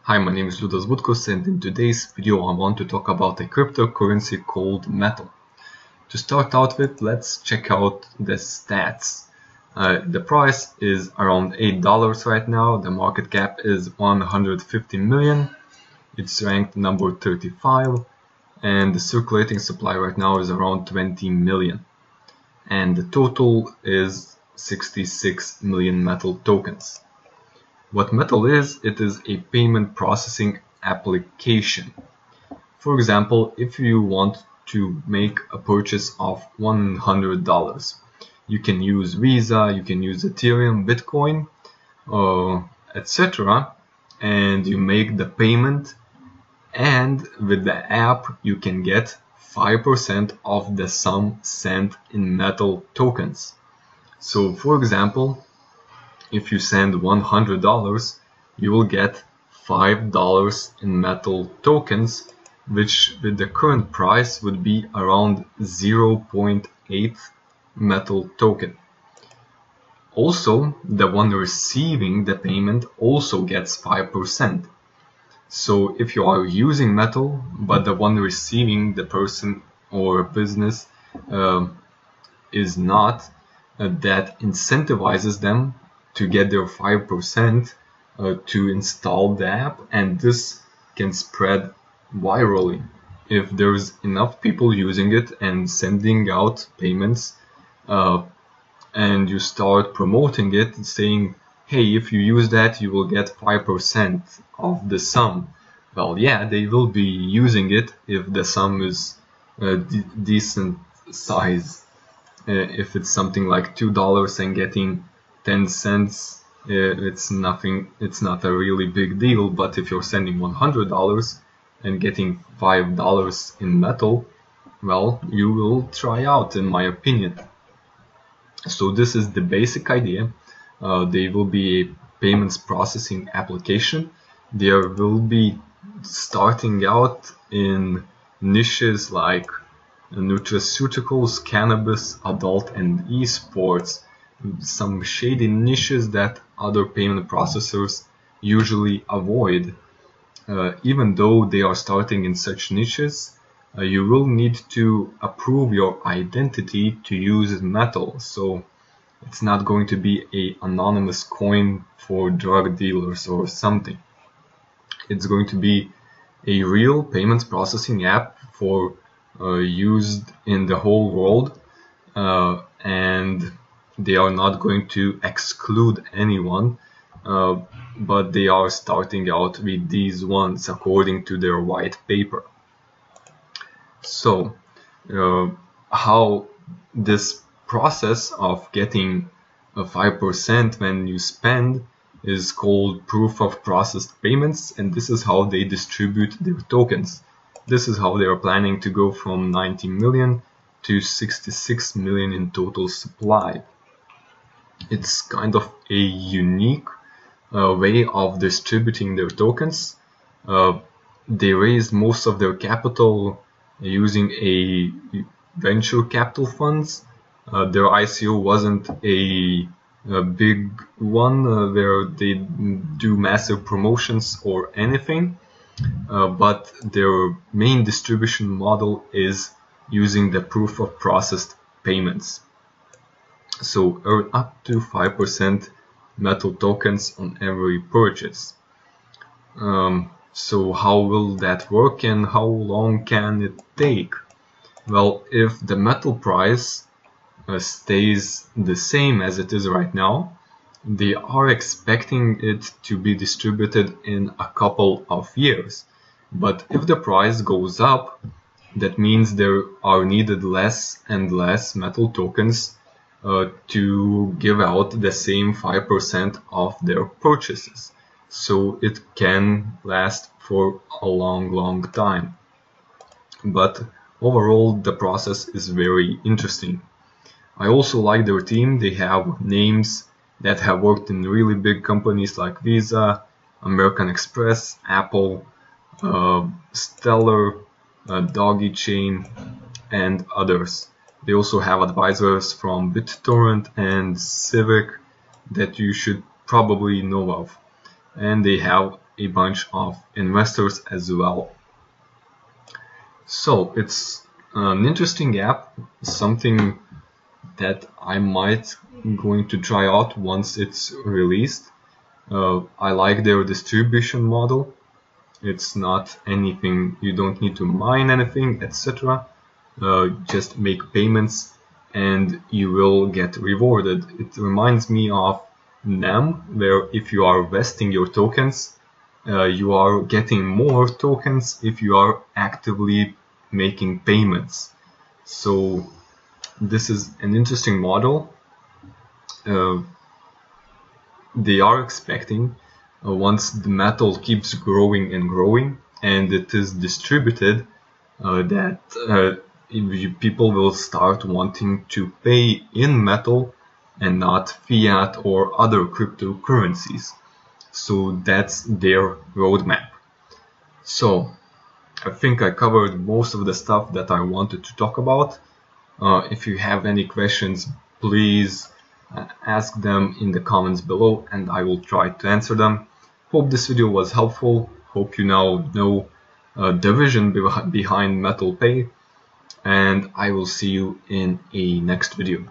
Hi, my name is Liudas Butkus, and in today's video I want to talk about a cryptocurrency called Metal. To start out with, let's check out the stats. The price is around $8 right now, the market cap is 150 million, it's ranked number 35, and the circulating supply right now is around 20 million. And the total is 66 million Metal tokens. What Metal is, it is a payment processing application. For example, if you want to make a purchase of $100, you can use Visa, you can use Ethereum, Bitcoin, etc. and you make the payment, and with the app you can get 5% of the sum sent in Metal tokens. So for example, if you send $100, you will get $5 in Metal tokens, which with the current price would be around 0.8 Metal token. Also, the one receiving the payment also gets 5%. So if you are using Metal, but the one receiving, the person or business, is not, that incentivizes them to get their 5% to install the app, and this can spread virally. If there's enough people using it and sending out payments, and you start promoting it, saying, hey, if you use that you will get 5% of the sum. Well, yeah, they will be using it if the sum is decent size. If it's something like $2 and getting 10 cents, it's nothing, it's not a really big deal. But if you're sending $100 and getting $5 in Metal, well, you will try out, in my opinion. So this is the basic idea. They will be a payments processing application. There will be starting out in niches like nutraceuticals, cannabis, adult and esports, some shady niches that other payment processors usually avoid. Even though they are starting in such niches, you will need to approve your identity to use Metal. So it's not going to be an anonymous coin for drug dealers or something. It's going to be a real payments processing app for used in the whole world, and they are not going to exclude anyone, but they are starting out with these ones according to their white paper. So how this process of getting a 5% when you spend is called proof of processed payments, and this is how they distribute their tokens. This is how they are planning to go from 90 million to 66 million in total supply. It's kind of a unique way of distributing their tokens. They raised most of their capital using a venture capital funds. Their ICO wasn't a big one where they do massive promotions or anything, but their main distribution model is using the proof of processed payments. So earn up to 5% Metal tokens on every purchase. So how will that work and how long can it take? Well, if the Metal price stays the same as it is right now, they are expecting it to be distributed in a couple of years. But if the price goes up, that means there are needed less and less Metal tokens to give out the same 5% of their purchases. So it can last for a long time. But overall, the process is very interesting. I also like their team. They have names that have worked in really big companies like Visa, American Express, Apple, Stellar, Doggy Chain, and others. They also have advisors from BitTorrent and Civic that you should probably know of. And they have a bunch of investors as well. So it's an interesting app, something that I might going to try out once it's released. I like their distribution model. It's not anything, you don't need to mine anything, etc. Just make payments and you will get rewarded. It reminds me of NAM, where if you are vesting your tokens, you are getting more tokens if you are actively making payments. So this is an interesting model. They are expecting once the metal keeps growing and growing and it is distributed, that people will start wanting to pay in metal and not fiat or other cryptocurrencies. So that's their roadmap. So I think I covered most of the stuff that I wanted to talk about. If you have any questions, please ask them in the comments below and I will try to answer them. Hope this video was helpful. Hope you now know the vision behind Metal Pay, and I will see you in a next video.